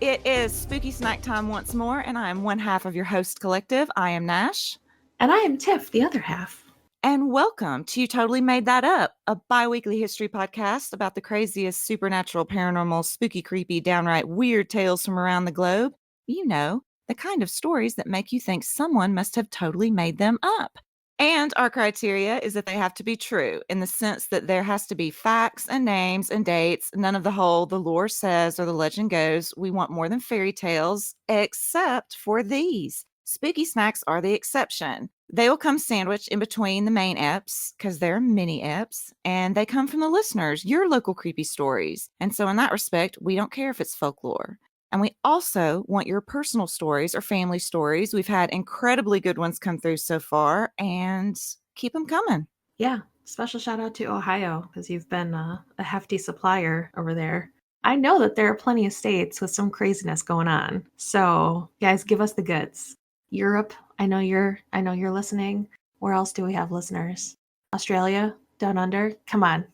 It is spooky snack time once more, and I am one half of your host collective. I am Nash. And I am Tiff, the other half. And welcome to You Totally Made That Up, a bi-weekly history podcast about the craziest supernatural, paranormal, spooky, creepy, downright weird tales from around the globe. You know, the kind of stories that make you think someone must have totally made them up. And our criteria is that they have to be true in the sense that there has to be facts and names and dates, none of the whole the lore says or the legend goes. We want more than fairy tales, except for these. Spooky snacks are the exception. They will come sandwiched in between the main eps because they're mini eps, and they come from the listeners, your local creepy stories. And so in that respect, we don't care if it's folklore. And we also want your personal stories or family stories. We've had incredibly good ones come through so far, and keep them coming. Yeah, special shout out to Ohio because you've been a hefty supplier over there. I know that there are plenty of states with some craziness going on. So, guys, give us the goods. Europe, I know you're listening. Where else do we have listeners? Australia, down under. Come on.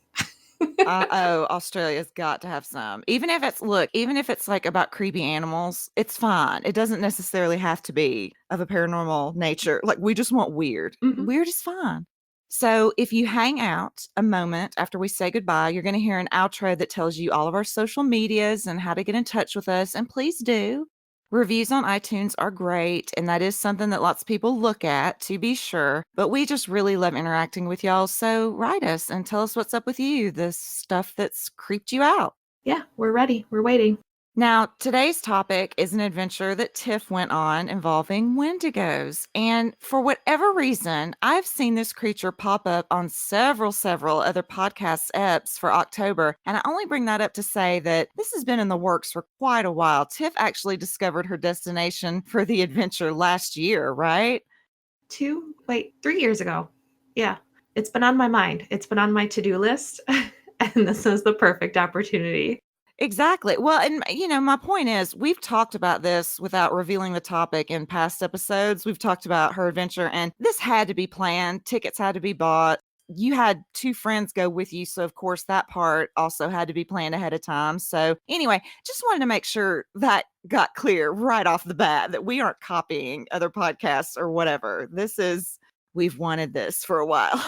Australia's got to have some. Even if it's like about creepy animals, it's fine. It doesn't necessarily have to be of a paranormal nature. Like, we just want weird. Mhm. Weird is fine. So if you hang out a moment after we say goodbye, you're going to hear an outro that tells you all of our social medias and how to get in touch with us. And please do. Reviews on iTunes are great, and that is something that lots of people look at, to be sure. But we just really love interacting with y'all. So write us and tell us what's up with you, the stuff that's creeped you out. Yeah, we're ready. We're waiting. Now, today's topic is an adventure that Tiff went on involving Wendigos. And for whatever reason, I've seen this creature pop up on several other podcast eps for October. And I only bring that up to say that this has been in the works for quite a while. Tiff actually discovered her destination for the adventure last year, right? 3 years ago. Yeah, it's been on my mind. It's been on my to-do list. And this is the perfect opportunity. Exactly. Well, and my point is, we've talked about this without revealing the topic in past episodes. We've talked about her adventure, and this had to be planned. Tickets had to be bought. You had two friends go with you, so of course that part also had to be planned ahead of time. So anyway, just wanted to make sure that got clear right off the bat that we aren't copying other podcasts or whatever. We've wanted this for a while.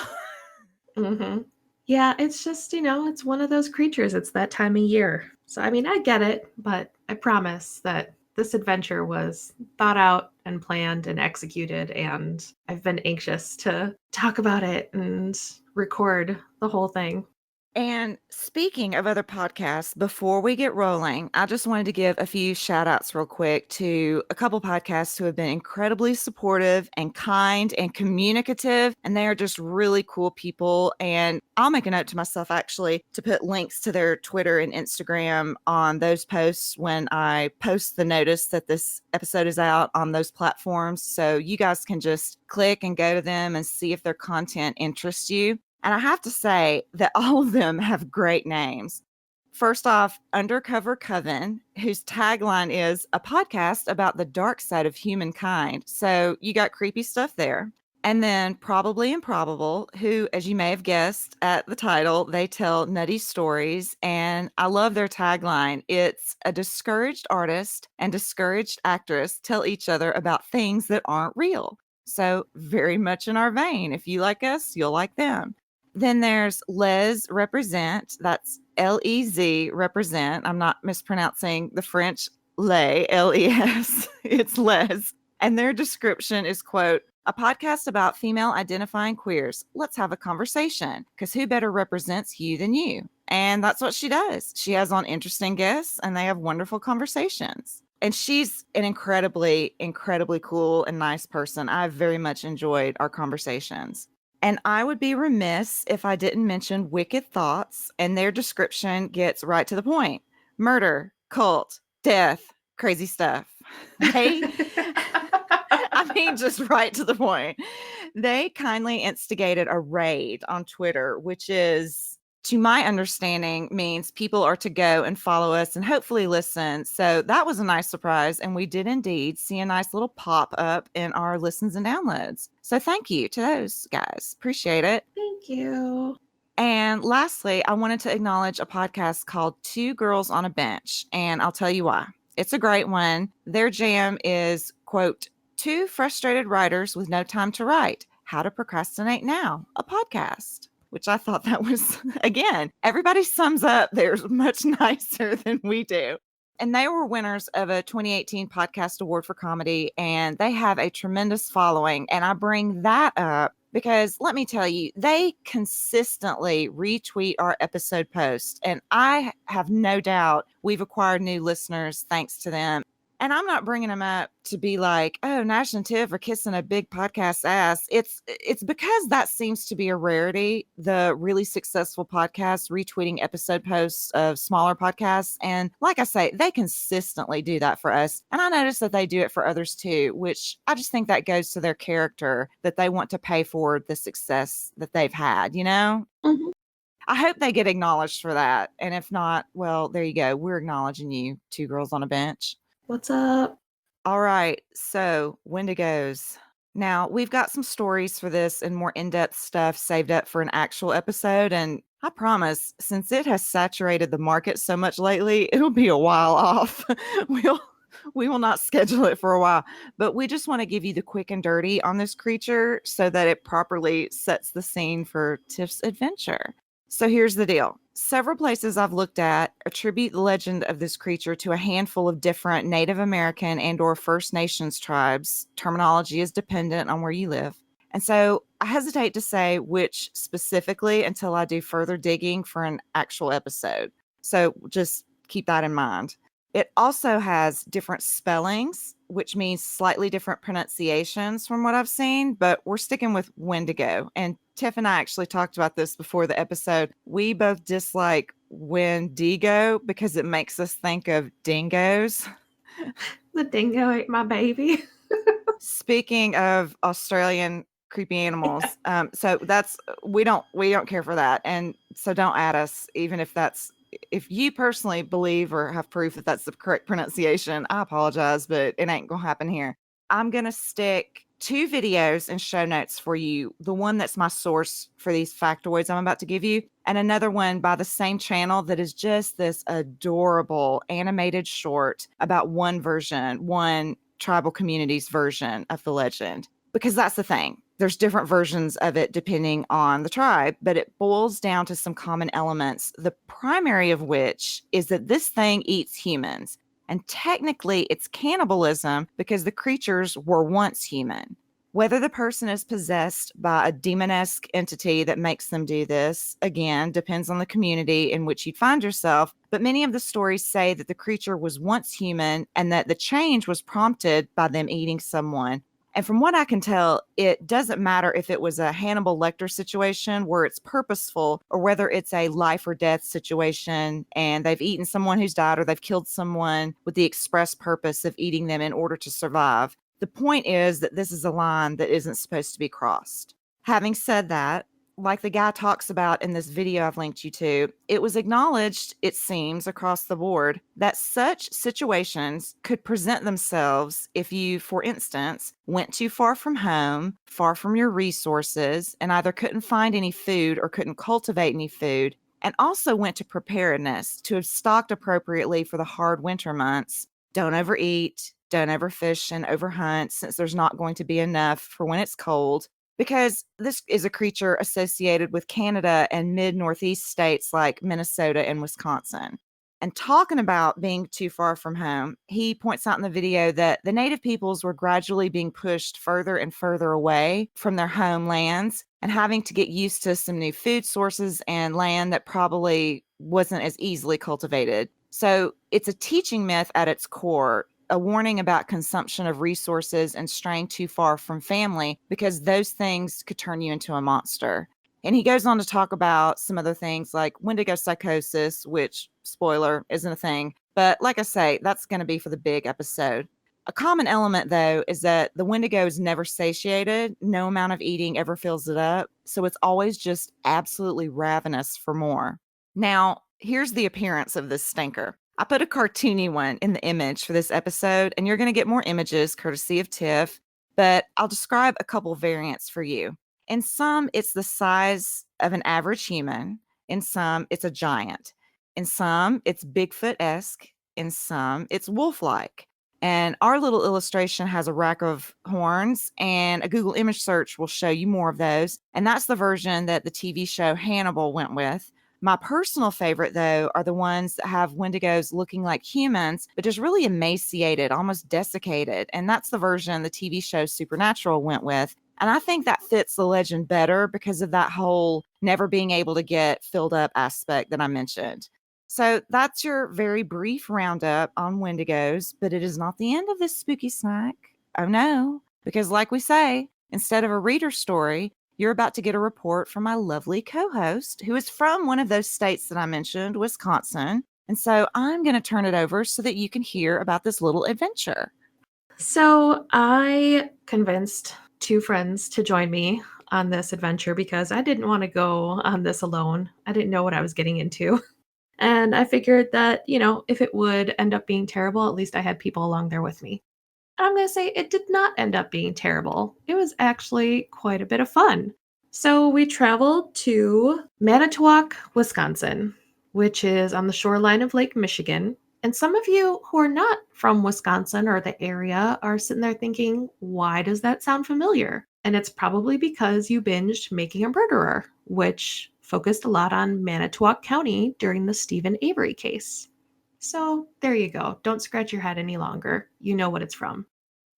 Mm-hmm. Yeah, it's just, it's one of those creatures. It's that time of year. So, I mean, I get it, but I promise that this adventure was thought out and planned and executed, and I've been anxious to talk about it and record the whole thing. And speaking of other podcasts, before we get rolling, I just wanted to give a few shout outs real quick to a couple podcasts who have been incredibly supportive and kind and communicative. And they are just really cool people. And I'll make a note to myself actually to put links to their Twitter and Instagram on those posts when I post the notice that this episode is out on those platforms. So you guys can just click and go to them and see if their content interests you. And I have to say that all of them have great names. First off, Undercover Coven, whose tagline is a podcast about the dark side of humankind. So you got creepy stuff there. And then Probably Improbable, who, as you may have guessed at the title, they tell nutty stories. And I love their tagline. It's a discouraged artist and discouraged actress tell each other about things that aren't real. So very much in our vein. If you like us, you'll like them. Then there's Les Represent. That's Lez Represent. I'm not mispronouncing the French Les, L-E-S. It's Les. And their description is, quote, a podcast about female identifying queers. Let's have a conversation, because who better represents you than you? And that's what she does. She has on interesting guests, and they have wonderful conversations. And she's an incredibly, incredibly cool and nice person. I've very much enjoyed our conversations. And I would be remiss if I didn't mention Wicked Thoughts, and their description gets right to the point. Murder, cult, death, crazy stuff. Just right to the point. They kindly instigated a raid on Twitter, which is, to my understanding, means people are to go and follow us and hopefully listen. So that was a nice surprise. And we did indeed see a nice little pop up in our listens and downloads. So thank you to those guys. Appreciate it. Thank you. And lastly, I wanted to acknowledge a podcast called Two Girls on a Bench. And I'll tell you why. It's a great one. Their jam is, quote, two frustrated writers with no time to write. How to Procrastinate Now, a podcast. Which I thought that was, again, everybody sums up theirs much nicer than we do. And they were winners of a 2018 Podcast Award for Comedy, and they have a tremendous following. And I bring that up because let me tell you, they consistently retweet our episode posts. And I have no doubt we've acquired new listeners thanks to them. And I'm not bringing them up to be like, oh, Nash and Tiff are kissing a big podcast ass. It's because that seems to be a rarity. The really successful podcasts retweeting episode posts of smaller podcasts. And like I say, they consistently do that for us. And I notice that they do it for others too, which I just think that goes to their character that they want to pay for the success that they've had, you know? Mhm. I hope they get acknowledged for that. And if not, well, there you go. We're acknowledging you, two girls on a bench. What's up? All right. So, Wendigos. Now, we've got some stories for this and more in depth stuff saved up for an actual episode. And I promise, since it has saturated the market so much lately, it'll be a while off. we'll. We will not schedule it for a while, but we just want to give you the quick and dirty on this creature so that it properly sets the scene for Tiff's adventure. So here's the deal. Several places I've looked at attribute the legend of this creature to a handful of different Native American and or First Nations tribes. Terminology is dependent on where you live. And so I hesitate to say which specifically until I do further digging for an actual episode. So just keep that in mind. It also has different spellings, which means slightly different pronunciations from what I've seen, but we're sticking with Wendigo. And Tiff and I actually talked about this before the episode. We both dislike Wendigo because it makes us think of dingoes. The dingo ate my baby. Speaking of Australian creepy animals, so that's we don't care for that, and so don't add us, even if you personally believe or have proof that that's the correct pronunciation. I apologize, but it ain't gonna happen here. I'm gonna stick two videos and show notes for you. The one that's my source for these factoids I'm about to give you, and another one by the same channel that is just this adorable animated short about one tribal community's version of the legend. Because that's the thing. There's different versions of it depending on the tribe, but it boils down to some common elements, the primary of which is that this thing eats humans. And technically, it's cannibalism because the creatures were once human. Whether the person is possessed by a demonesque entity that makes them do this, again, depends on the community in which you find yourself. But many of the stories say that the creature was once human and that the change was prompted by them eating someone. And from what I can tell, it doesn't matter if it was a Hannibal Lecter situation where it's purposeful or whether it's a life or death situation and they've eaten someone who's died or they've killed someone with the express purpose of eating them in order to survive. The point is that this is a line that isn't supposed to be crossed. Having said that, like the guy talks about in this video I've linked you to, it was acknowledged, it seems, across the board that such situations could present themselves if you, for instance, went too far from home, far from your resources, and either couldn't find any food or couldn't cultivate any food, and also went to preparedness to have stocked appropriately for the hard winter months. Don't overeat, don't overfish and overhunt since there's not going to be enough for when it's cold, because this is a creature associated with Canada and mid-Northeast states like Minnesota and Wisconsin. And talking about being too far from home, he points out in the video that the native peoples were gradually being pushed further and further away from their homelands and having to get used to some new food sources and land that probably wasn't as easily cultivated. So it's a teaching myth at its core, a warning about consumption of resources and straying too far from family, because those things could turn you into a monster. And he goes on to talk about some other things like Wendigo psychosis, which, spoiler, isn't a thing. But like I say, that's going to be for the big episode. A common element, though, is that the Wendigo is never satiated. No amount of eating ever fills it up. So it's always just absolutely ravenous for more. Now, here's the appearance of this stinker. I put a cartoony one in the image for this episode, and you're going to get more images courtesy of Tiff, but I'll describe a couple variants for you. In some, it's the size of an average human. In some, it's a giant. In some, it's Bigfoot-esque. in some, it's wolf-like. And our little illustration has a rack of horns, and a Google image search will show you more of those. And that's the version that the TV show Hannibal went with. My personal favorite, though, are the ones that have Wendigos looking like humans, but just really emaciated, almost desiccated. And that's the version the TV show Supernatural went with. And I think that fits the legend better because of that whole never being able to get filled up aspect that I mentioned. So that's your very brief roundup on Wendigos, but it is not the end of this spooky snack. Oh no, because like we say, instead of a reader story, you're about to get a report from my lovely co host, who is from one of those states that I mentioned, Wisconsin. And so I'm going to turn it over so that you can hear about this little adventure. So I convinced two friends to join me on this adventure because I didn't want to go on this alone. I didn't know what I was getting into. And I figured that, if it would end up being terrible, at least I had people along there with me. I'm going to say it did not end up being terrible. It was actually quite a bit of fun. So we traveled to Manitowoc, Wisconsin, which is on the shoreline of Lake Michigan. And some of you who are not from Wisconsin or the area are sitting there thinking, why does that sound familiar? And it's probably because you binged Making a Murderer, which focused a lot on Manitowoc County during the Stephen Avery case. So there you go. Don't scratch your head any longer. You know what it's from.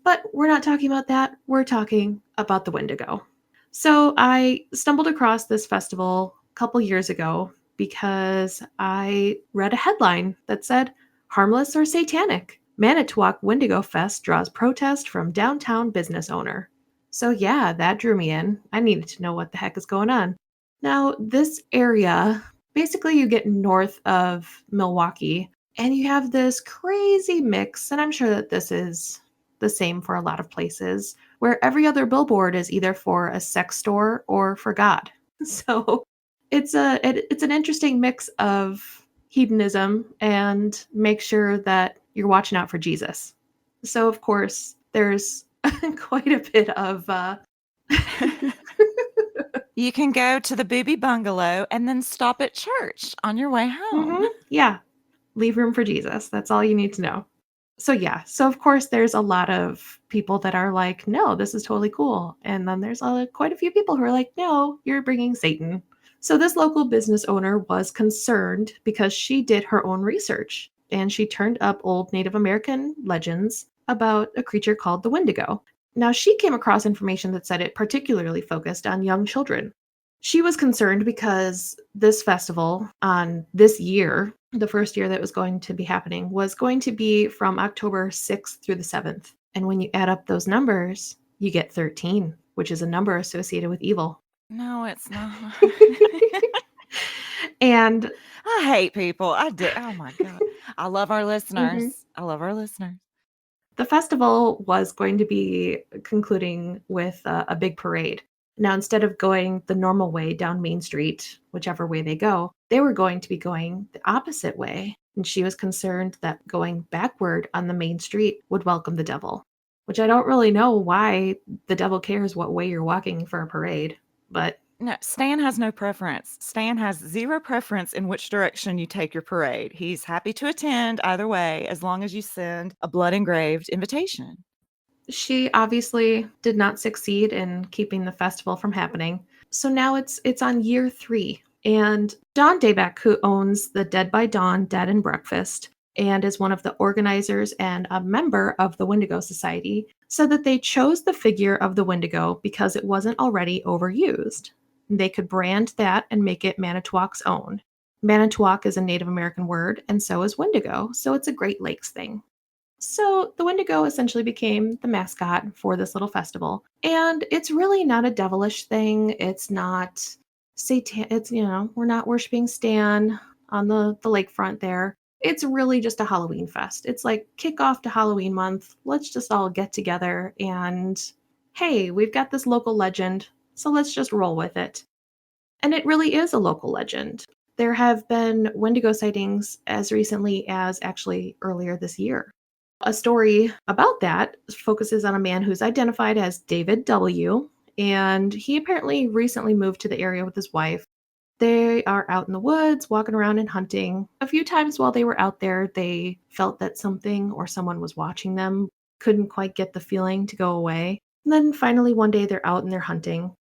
But we're not talking about that. We're talking about the Wendigo. So I stumbled across this festival a couple years ago because I read a headline that said, "Harmless or Satanic? Manitowoc Wendigo Fest draws protest from downtown business owner." So yeah, that drew me in. I needed to know what the heck is going on. Now, this area, basically you get north of Milwaukee, and you have this crazy mix, and I'm sure that this is the same for a lot of places, where every other billboard is either for a sex store or for God. So it's an interesting mix of hedonism and make sure that you're watching out for Jesus. So of course there's quite a bit of You can go to the booby bungalow and then stop at church on your way home. yeah, leave room for Jesus. That's all you need to know. So yeah, so of course there's a lot of people that are like, no, this is totally cool. And then there's quite a few people who are like, no, you're bringing Satan. So this local business owner was concerned because she did her own research and she turned up old Native American legends about a creature called the Wendigo. Now she came across information that said it particularly focused on young children. She was concerned because this festival on this year, the first year that was going to be happening, was going to be from October 6th through the 7th. And when you add up those numbers, you get 13, which is a number associated with evil. No, it's not. And I hate people. I do. Oh my God. I love our listeners. Mhm. I love our listeners. The festival was going to be concluding with a big parade. Now, instead of going the normal way down Main Street, whichever way they go, they were going to be going the opposite way. And she was concerned that going backward on the main street would welcome the devil, which I don't really know why the devil cares what way you're walking for a parade, but No, Stan has no preference. Stan has zero preference in which direction you take your parade. He's happy to attend either way as long as you send a blood engraved invitation. she obviously did not succeed in keeping the festival from happening. So now it's on year 3. And Don Daybeck, who owns the Dead by Dawn Dead and Breakfast and is one of the organizers and a member of the Wendigo Society, said that they chose the figure of the Wendigo because it wasn't already overused. They could brand that and make it Manitowoc's own. Manitowoc is a Native American word, and so is Wendigo, so it's a Great Lakes thing. So the Wendigo essentially became the mascot for this little festival. And it's really not a devilish thing. It's not Satan. It's, we're not worshiping Stan on the lakefront there. It's really just a Halloween fest. It's like kickoff to Halloween month. Let's just all get together and hey, we've got this local legend. So let's just roll with it. And it really is a local legend. There have been Wendigo sightings as recently as actually earlier this year. A story about that focuses on a man who's identified as David W., and he apparently recently moved to the area with his wife. They are out in the woods, walking around and hunting. A few times while they were out there, they felt that something or someone was watching them, couldn't quite get the feeling to go away. And then finally, one day, they're out and they're hunting,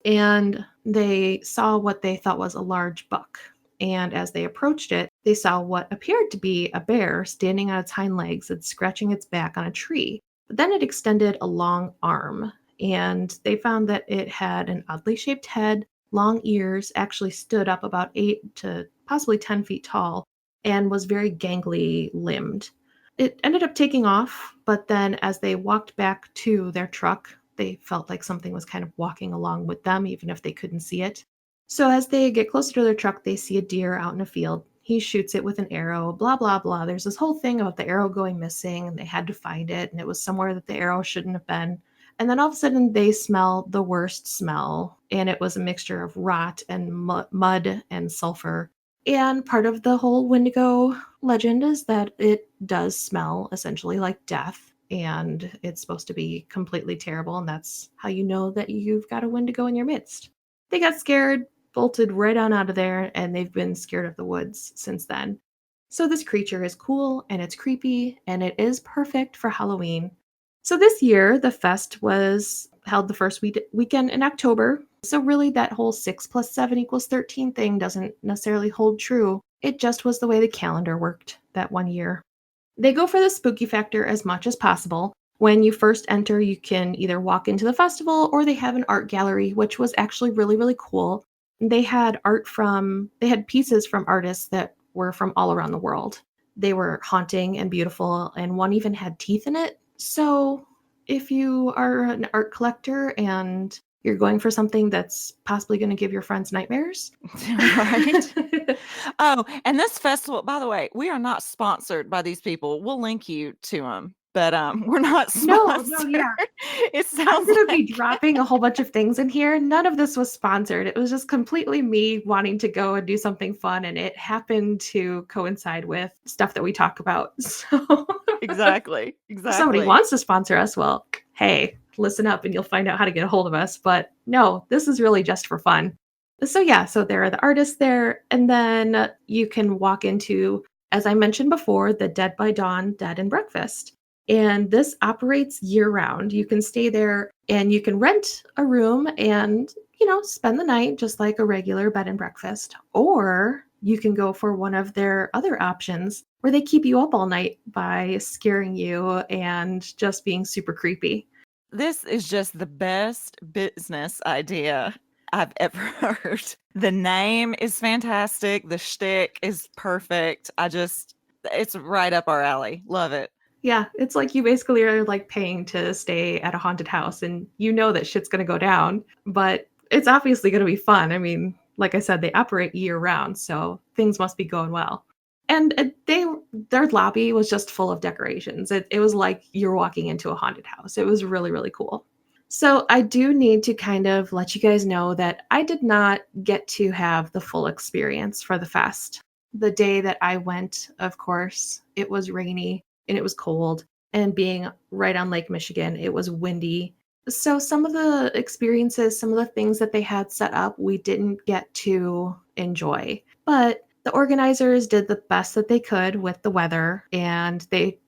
and they saw what they thought was a large buck. And as they approached it, they saw what appeared to be a bear standing on its hind legs and scratching its back on a tree. But then it extended a long arm, and they found that it had an oddly shaped head, long ears, actually stood up about 8 to possibly 10 feet tall, and was very gangly limbed. It ended up taking off, but then as they walked back to their truck, they felt like something was kind of walking along with them, even if they couldn't see it. So as they get closer to their truck, they see a deer out in a field. He shoots it with an arrow, blah, blah, blah. There's this whole thing about the arrow going missing, and they had to find it, and it was somewhere that the arrow shouldn't have been. And then all of a sudden, they smell the worst smell, and it was a mixture of rot and mud and sulfur. And part of the whole Wendigo legend is that it does smell essentially like death, and it's supposed to be completely terrible, and that's how you know that you've got a Wendigo in your midst. They got scared, bolted right on out of there, and they've been scared of the woods since then. So this creature is cool and it's creepy and it is perfect for Halloween. So this year, the fest was held the first weekend in October. So really, that whole 6 plus 7 equals 13 thing doesn't necessarily hold true. It just was the way the calendar worked that one year. They go for the spooky factor as much as possible. When you first enter, you can either walk into the festival or they have an art gallery, which was actually really, really cool. They had they had pieces from artists that were from all around the world. They were haunting and beautiful, and one even had teeth in it. So if you are an art collector and you're going for something that's possibly going to give your friends nightmares. Right. Oh, and this festival, by the way, we are not sponsored by these people. We'll link you to them, but we're not No, sponsored. yeah. It I'm sounds going to be like dropping a whole bunch of things in here. None of this was sponsored. It was just completely me wanting to go and do something fun, and it happened to coincide with stuff that we talk about. So exactly. if somebody Exactly. wants to sponsor us, well, hey, listen up and you'll find out how to get a hold of us. But no, this is really just for fun. So yeah, so there are the artists there, and then you can walk into, as I mentioned before, the Dead by Dawn Dead and Breakfast. And this operates year round. You can stay there and you can rent a room and, spend the night just like a regular bed and breakfast. Or you can go for one of their other options where they keep you up all night by scaring you and just being super creepy. This is just the best business idea I've ever heard. The name is fantastic. The shtick is perfect. It's right up our alley. Love it. Yeah, it's like you basically are like paying to stay at a haunted house and you know that shit's going to go down, but it's obviously going to be fun. I mean, like I said, they operate year round, so things must be going well. And their lobby was just full of decorations. It was like you're walking into a haunted house. It was really, really cool. So I do need to kind of let you guys know that I did not get to have the full experience for the fest. The day that I went, of course, it was rainy and it was cold. And being right on Lake Michigan, it was windy. So some of the experiences, some of the things that they had set up, we didn't get to enjoy. But the organizers did the best that they could with the weather and they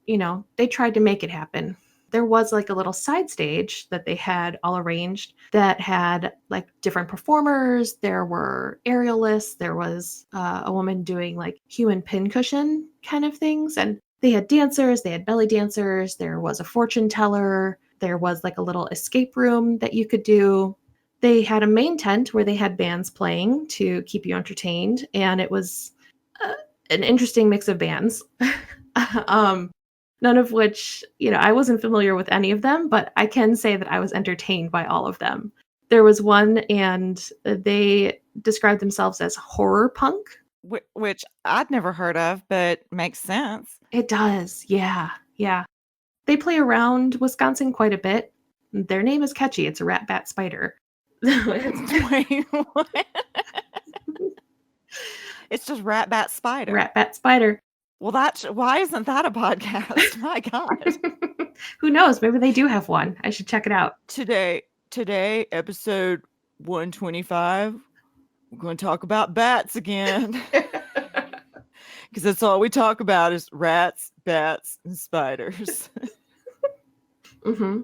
tried to make it happen. There was like a little side stage that they had all arranged that had like different performers. There were aerialists. There was a woman doing like human pincushion kind of things. And they had dancers, they had belly dancers. There was a fortune teller. There was like a little escape room that you could do. They had a main tent where they had bands playing to keep you entertained. And it was uh, an interesting mix of bands. um, None of which, I wasn't familiar with any of them, but I can say that I was entertained by all of them. There was one, and they described themselves as horror punk. Which I'd never heard of, but makes sense. It does. Yeah. Yeah. They play around Wisconsin quite a bit. Their name is catchy. It's a rat bat spider. Wait, what? It's just rat bat spider. Rat bat spider. Well, why isn't that a podcast? My God. Who knows? Maybe they do have one. I should check it out. Today, episode 125. We're going to talk about bats again because that's all we talk about is rats, bats, and spiders. Mm-hmm.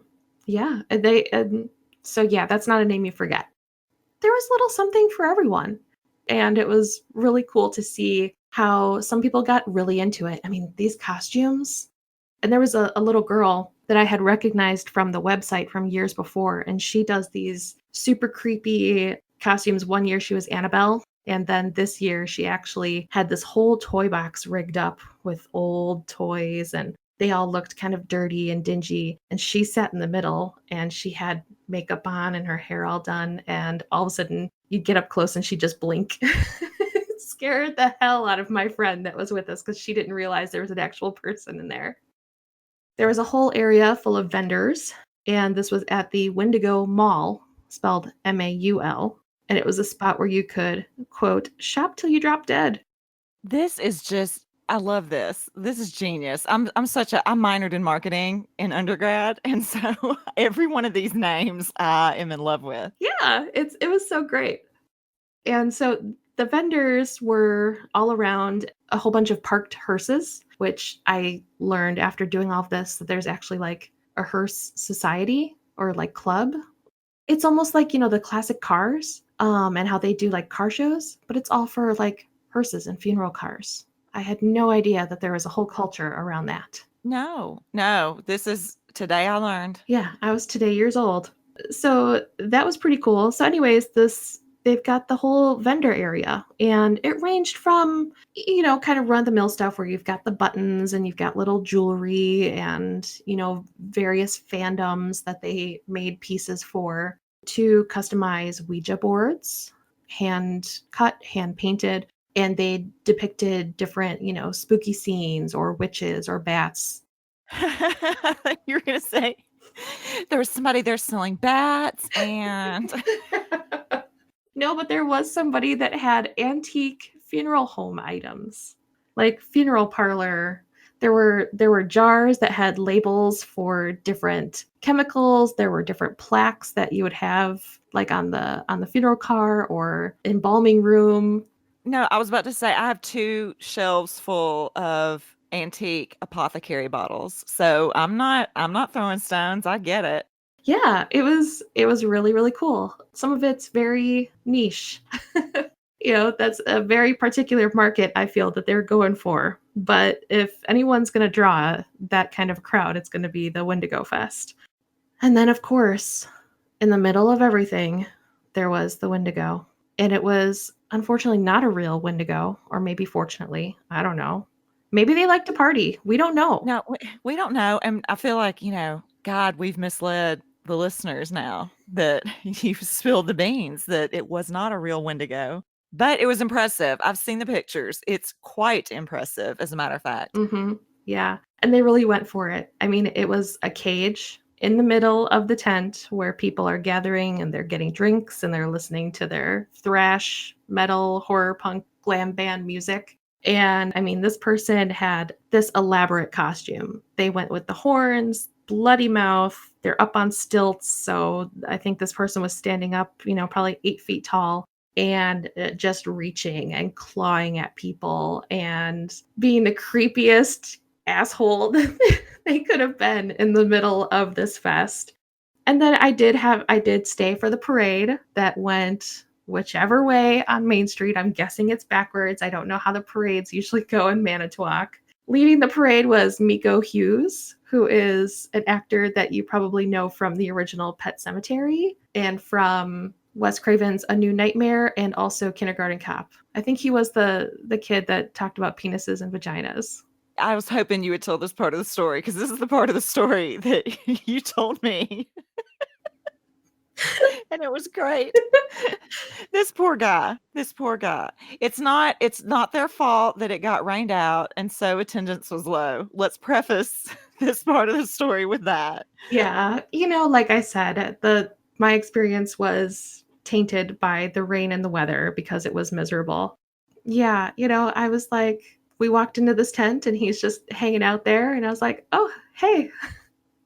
Yeah, and so yeah, that's not a name you forget. There was little something for everyone, and it was really cool to see how some people got really into it. I mean, these costumes, and there was a little girl that I had recognized from the website from years before, and she does these super creepy costumes. One year she was Annabelle, and then this year she actually had this whole toy box rigged up with old toys, and they all looked kind of dirty and dingy. And she sat in the middle, and she had makeup on and her hair all done, and all of a sudden you'd get up close and she'd just blink. It scared the hell out of my friend that was with us because she didn't realize there was an actual person in there. There was a whole area full of vendors, and this was at the Wendigo Mall, spelled Maul, and it was a spot where you could, quote, shop till you drop dead. This is just I love this. This is genius. I'm minored in marketing in undergrad, and so every one of these names I am in love with. Yeah, it was so great. And so the vendors were all around a whole bunch of parked hearses, which I learned after doing all of this that there's actually like a hearse society or like club. It's almost like, the classic cars, and how they do like car shows, but it's all for like hearses and funeral cars. I had no idea that there was a whole culture around that. No, no, this is today I learned. Yeah, I was today years old. So that was pretty cool. So anyways, this they've got the whole vendor area, and it ranged from kind of run the mill stuff where you've got the buttons and you've got little jewelry and various fandoms that they made pieces for, to customize Ouija boards, hand cut, hand painted, and they depicted different, spooky scenes or witches or bats. You're gonna say there was somebody there selling bats and No, but there was somebody that had antique funeral home items, like funeral parlor. There were jars that had labels for different chemicals. There were different plaques that you would have like on the funeral car or embalming room. no, I was about to say I have 2 shelves full of antique apothecary bottles. So I'm not throwing stones. I get it. Yeah, it was really really cool. Some of it's very niche. That's a very particular market I feel that they're going for. But if anyone's going to draw that kind of crowd, it's going to be the Wendigo Fest. And then, of course, in the middle of everything, there was the Wendigo. And it was unfortunately not a real Wendigo, or maybe fortunately, I don't know. Maybe they like to party. We don't know. No, we don't know, and I feel like, God, we've misled the listeners now that you've spilled the beans, that it was not a real Wendigo, but it was impressive. I've seen the pictures. It's quite impressive, as a matter of fact. Mm-hmm. Yeah. And they really went for it. I mean, it was a cage in the middle of the tent where people are gathering and they're getting drinks and they're listening to their thrash, metal, horror punk, glam band music. And I mean, this person had this elaborate costume. They went with the horns, bloody mouth. They're up on stilts. So I think this person was standing up, probably 8 feet tall, and just reaching and clawing at people and being the creepiest asshole that they could have been in the middle of this fest. And then I did stay for the parade that went whichever way on Main Street. I'm guessing it's backwards. I don't know how the parades usually go in Manitowoc. Leading the parade was Miko Hughes, who is an actor that you probably know from the original Pet Sematary and from Wes Craven's A New Nightmare and also Kindergarten Cop. I think he was the kid that talked about penises and vaginas. I was hoping you would tell this part of the story because this is the part of the story that you told me, and it was great. This poor guy, this poor guy. It's not their fault that it got rained out, and so attendance was low. Let's preface this part of the story with that. Yeah, like I said, the my experience was tainted by the rain and the weather because it was miserable. Yeah, I was like, we walked into this tent and he's just hanging out there, and I was like, "Oh, hey,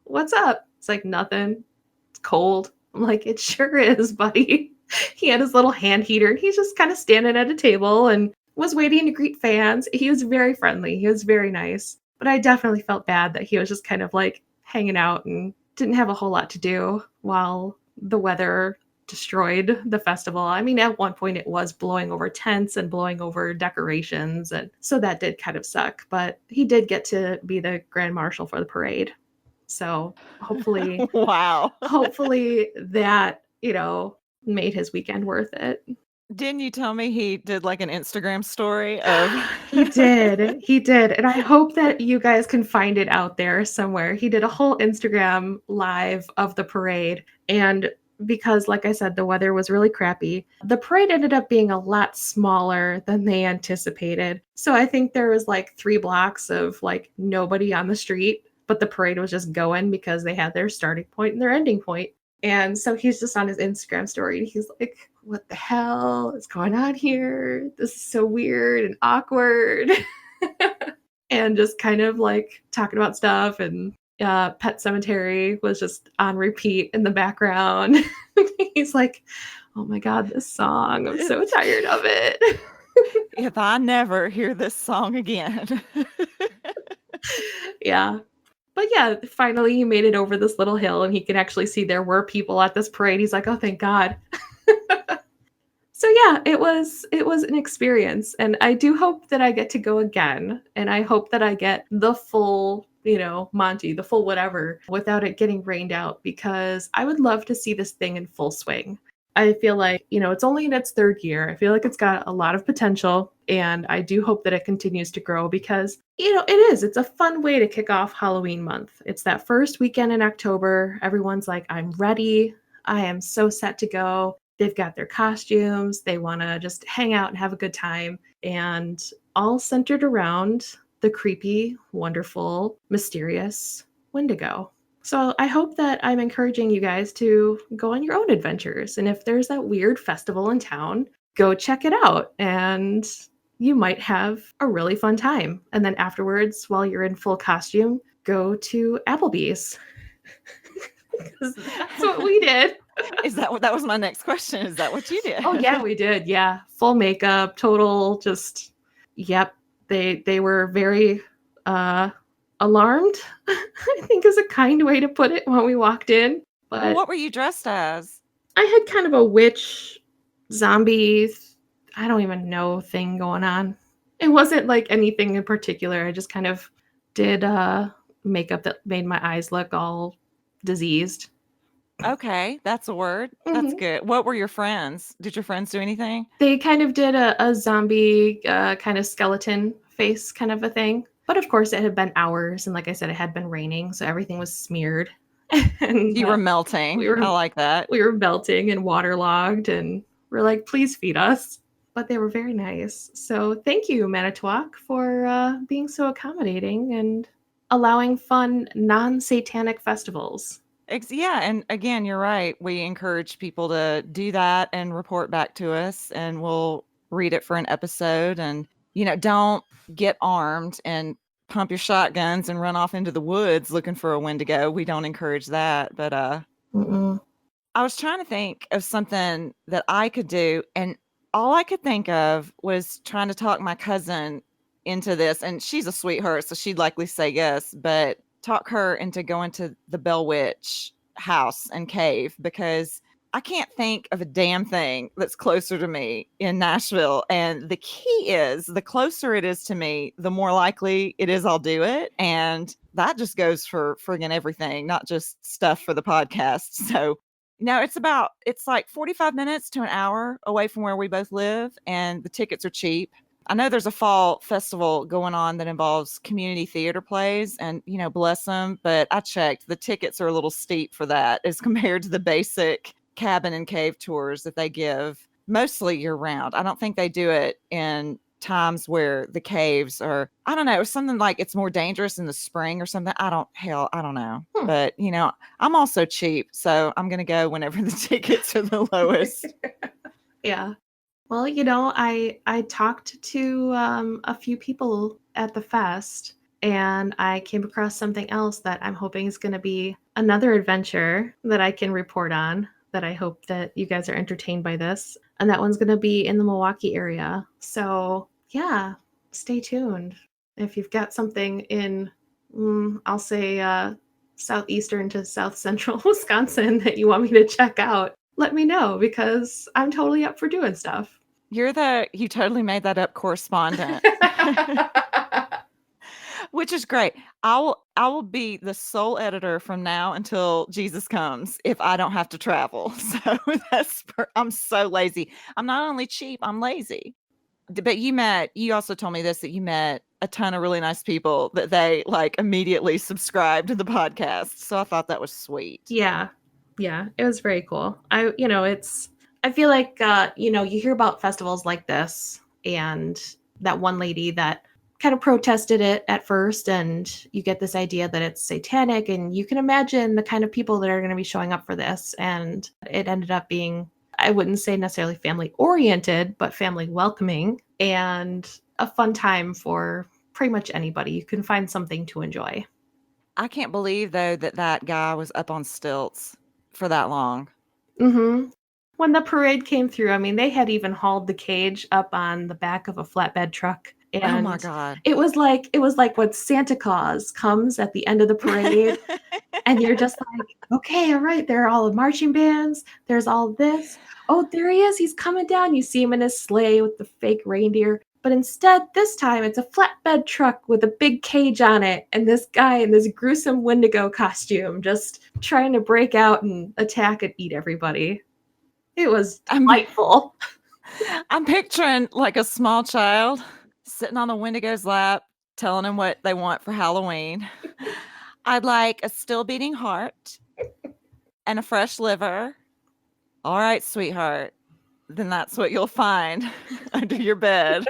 what's up?" It's like, "Nothing. It's cold." I'm like, "It sure is, buddy." He had his little hand heater and he's just kind of standing at a table and was waiting to greet fans. He was very friendly. He was very nice. But I definitely felt bad that he was just kind of like hanging out and didn't have a whole lot to do while the weather destroyed the festival. I mean, at one point it was blowing over tents and blowing over decorations. And so that did kind of suck. But he did get to be the grand marshal for the parade. So hopefully, Wow. hopefully that, made his weekend worth it. Didn't you tell me he did like an Instagram story of He did. He did. And I hope that you guys can find it out there somewhere. He did a whole Instagram live of the parade. And because, like I said, the weather was really crappy, the parade ended up being a lot smaller than they anticipated. So I think there was like 3 blocks of like nobody on the street, but the parade was just going because they had their starting point and their ending point. And so he's just on his Instagram story and he's like, what the hell is going on here? This is so weird and awkward. And just kind of like talking about stuff. And Pet Cemetery was just on repeat in the background. He's like, oh my God, this song. I'm so tired of it. if I never hear this song again. Yeah. But yeah, finally he made it over this little hill and he can actually see there were people at this parade. He's like, oh, thank God. So yeah, it was an experience and I do hope that I get to go again and I hope that I get the full, Monty, the full whatever without it getting rained out because I would love to see this thing in full swing. I feel like, it's only in its 3rd year. I feel like it's got a lot of potential and I do hope that it continues to grow because, it's a fun way to kick off Halloween month. It's that first weekend in October. Everyone's like, I'm ready. I am so set to go. They've got their costumes. They want to just hang out and have a good time. And all centered around the creepy, wonderful, mysterious Wendigo. So I hope that I'm encouraging you guys to go on your own adventures. And if there's that weird festival in town, go check it out. And you might have a really fun time. And then afterwards, while you're in full costume, go to Applebee's. That's what we did. That was my next question. Is that what you did? Oh yeah, we did. Yeah. Full makeup, total just yep. They were very alarmed, I think is a kind way to put it when we walked in. Well, But what were you dressed as? I had kind of a witch zombie, I don't even know thing going on. It wasn't like anything in particular. I just kind of did makeup that made my eyes look all diseased. Okay, that's a word. That's Mhm. good. What were your friends? Did your friends do anything? They kind of did a zombie kind of skeleton face kind of a thing. But of course, it had been hours. And like I said, it had been raining. So everything was smeared. And You were we melting. were I like that. we were melting and waterlogged. And we're like, please feed us. But they were very nice. So thank you, Manitowoc, for being so accommodating and allowing fun, non satanic festivals. Yeah, and again, you're right. We encourage people to do that and report back to us, and we'll read it for an episode. And don't get armed and pump your shotguns and run off into the woods looking for a Wendigo. We don't encourage that. But Mm-mm. I was trying to think of something that I could do, and all I could think of was trying to talk my cousin into this. And she's a sweetheart, so she'd likely say yes, but talk her into going to the Bell Witch house and cave because I can't think of a damn thing that's closer to me in Nashville. And the key is the closer it is to me, the more likely it is I'll do it. And that just goes for friggin' everything, not just stuff for the podcast. So no, it's like 45 minutes to an hour away from where we both live, and the tickets are cheap. I know there's a fall festival going on that involves community theater plays, and bless them, but I checked, the tickets are a little steep for that as compared to the basic cabin and cave tours that they give mostly year round. I don't think they do it in times where the caves are, I don't know, something like it's more dangerous in the spring or something. I don't know. Hmm. But I'm also cheap, so I'm gonna go whenever the tickets are the lowest. Yeah. Well, I talked to a few people at the fest, and I came across something else that I'm hoping is going to be another adventure that I can report on that I hope that you guys are entertained by this. And that one's going to be in the Milwaukee area. So, yeah, stay tuned. If you've got something in, I'll say, southeastern to south central Wisconsin that you want me to check out, let me know because I'm totally up for doing stuff. You totally made that up correspondent. Which is great. I will be the sole editor from now until Jesus comes if I don't have to travel. So I'm so lazy. I'm not only cheap, I'm lazy. But you also told me this, that you met a ton of really nice people that they like immediately subscribed to the podcast. So I thought that was sweet. Yeah. Yeah, it was very cool. I feel like you hear about festivals like this and that one lady that kind of protested it at first, and you get this idea that it's satanic, and you can imagine the kind of people that are going to be showing up for this, and it ended up being, I wouldn't say necessarily family oriented, but family welcoming and a fun time for pretty much anybody. You can find something to enjoy. I can't believe though that guy was up on stilts for that long. Mm-hmm. When the parade came through, I mean, they had even hauled the cage up on the back of a flatbed truck, Oh my and God. it was like when Santa Claus comes at the end of the parade, and you're just like, okay, all right, there are all the marching bands, there's all this. Oh, there he is, he's coming down. You see him in his sleigh with the fake reindeer. But instead, this time it's a flatbed truck with a big cage on it, and this guy in this gruesome Wendigo costume just trying to break out and attack and eat everybody. It was I'm delightful. I'm picturing like a small child sitting on the Wendigo's lap, telling him what they want for Halloween. I'd like a still beating heart and a fresh liver. All right, sweetheart. Then that's what you'll find under your bed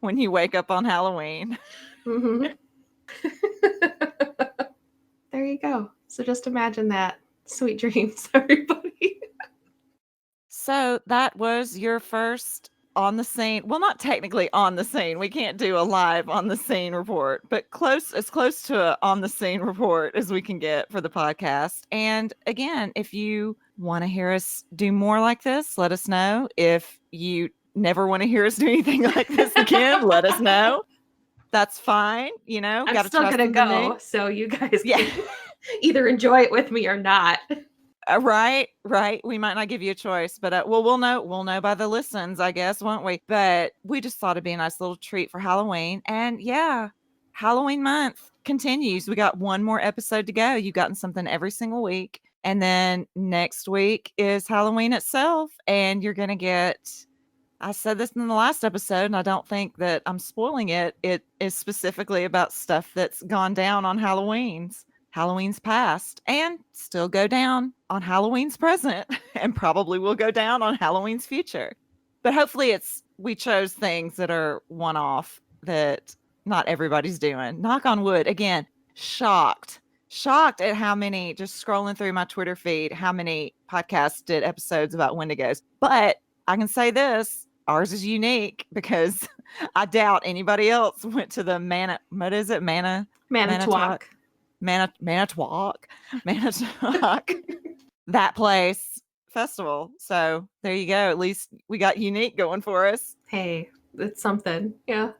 when you wake up on Halloween. Mm-hmm. There you go. So just imagine that. Sweet dreams, everybody. So that was your first on the scene. Well, not technically on the scene. We can't do a live on the scene report, but as close to a on the scene report as we can get for the podcast. And again, if you want to hear us do more like this, let us know. If you never want to hear us do anything like this again, let us know. That's fine. I'm got to still trust gonna in the go, new. so you guys Yeah. can either enjoy it with me or not. Right. We might not give you a choice, but we'll know by the listens, I guess, won't we? But we just thought it'd be a nice little treat for Halloween. And yeah, Halloween month continues. We got one more episode to go. You've gotten something every single week. And then next week is Halloween itself. And you're going to get, I said this in the last episode, and I don't think that I'm spoiling it. It is specifically about stuff that's gone down on Halloween's past, and still go down on Halloween's present, and probably will go down on Halloween's future. But hopefully we chose things that are one off that not everybody's doing. Knock on wood. Again, shocked at how many, just scrolling through my Twitter feed, how many podcasts did episodes about Wendigos. But I can say this, ours is unique because I doubt anybody else went to the Manitowoc. Manitowoc, that place festival. So there you go. At least we got unique going for us. Hey, it's something. Yeah.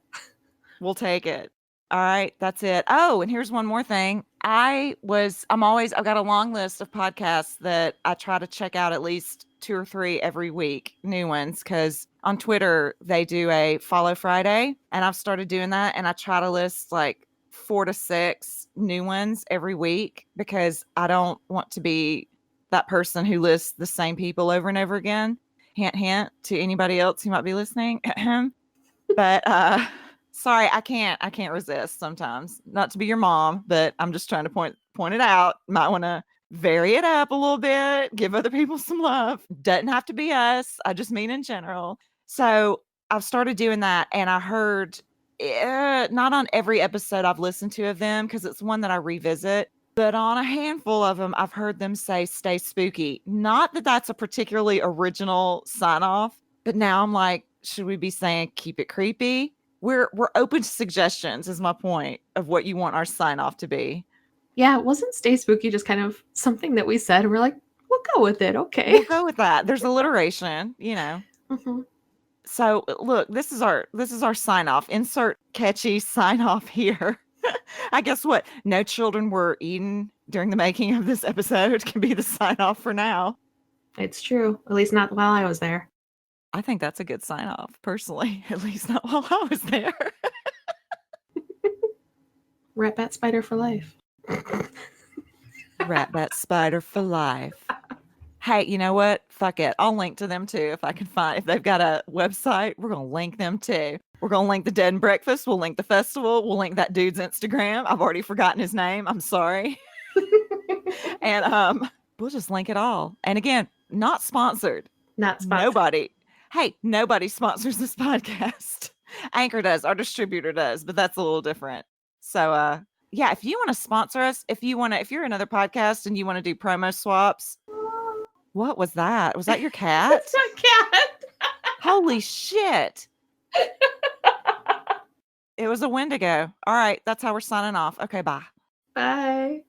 We'll take it. All right, that's it. Oh, and here's one more thing. I've got a long list of podcasts that I try to check out at least 2 or 3 every week, new ones, because on Twitter they do a Follow Friday, and I've started doing that, and I try to list like 4 to 6 new ones every week because I don't want to be that person who lists the same people over and over again. Hint, hint to anybody else who might be listening. But sorry, I can't resist sometimes. Not to be your mom, but I'm just trying to point it out. Might want to vary it up a little bit, give other people some love. Doesn't have to be us. I just mean in general. So I've started doing that, and I heard not on every episode I've listened to of them because it's one that I revisit, but on a handful of them, I've heard them say "stay spooky." Not that that's a particularly original sign off, but now I'm like, should we be saying keep it creepy? We're open to suggestions is my point of what you want our sign off to be. Yeah, wasn't Stay Spooky just kind of something that we said? We're like, We'll go with it. Okay. We'll go with that. There's alliteration, Mm-hmm. So look, this is our sign off. Insert catchy sign off here. I guess what? No children were eaten during the making of this episode can be the sign off for now. It's true. At least not while I was there. I think that's a good sign off, personally. At least not while I was there. Rat, bat, spider for life. Rat, bat, spider for life. Hey, you know what? Fuck it. I'll link to them too if I can find. If they've got a website, we're gonna link them too. We're gonna link the Dead and Breakfast. We'll link the festival. We'll link that dude's Instagram. I've already forgotten his name. I'm sorry. And we'll just link it all. And again, not sponsored. Not sponsored. Nobody. Hey, nobody sponsors this podcast. Anchor does, our distributor does, but that's a little different. So yeah, if you want to sponsor us, if you're another podcast and you want to do promo swaps. What was that? Was that your cat? That's my cat. Holy shit. It was a Wendigo. All right, that's how we're signing off. Okay, bye. Bye.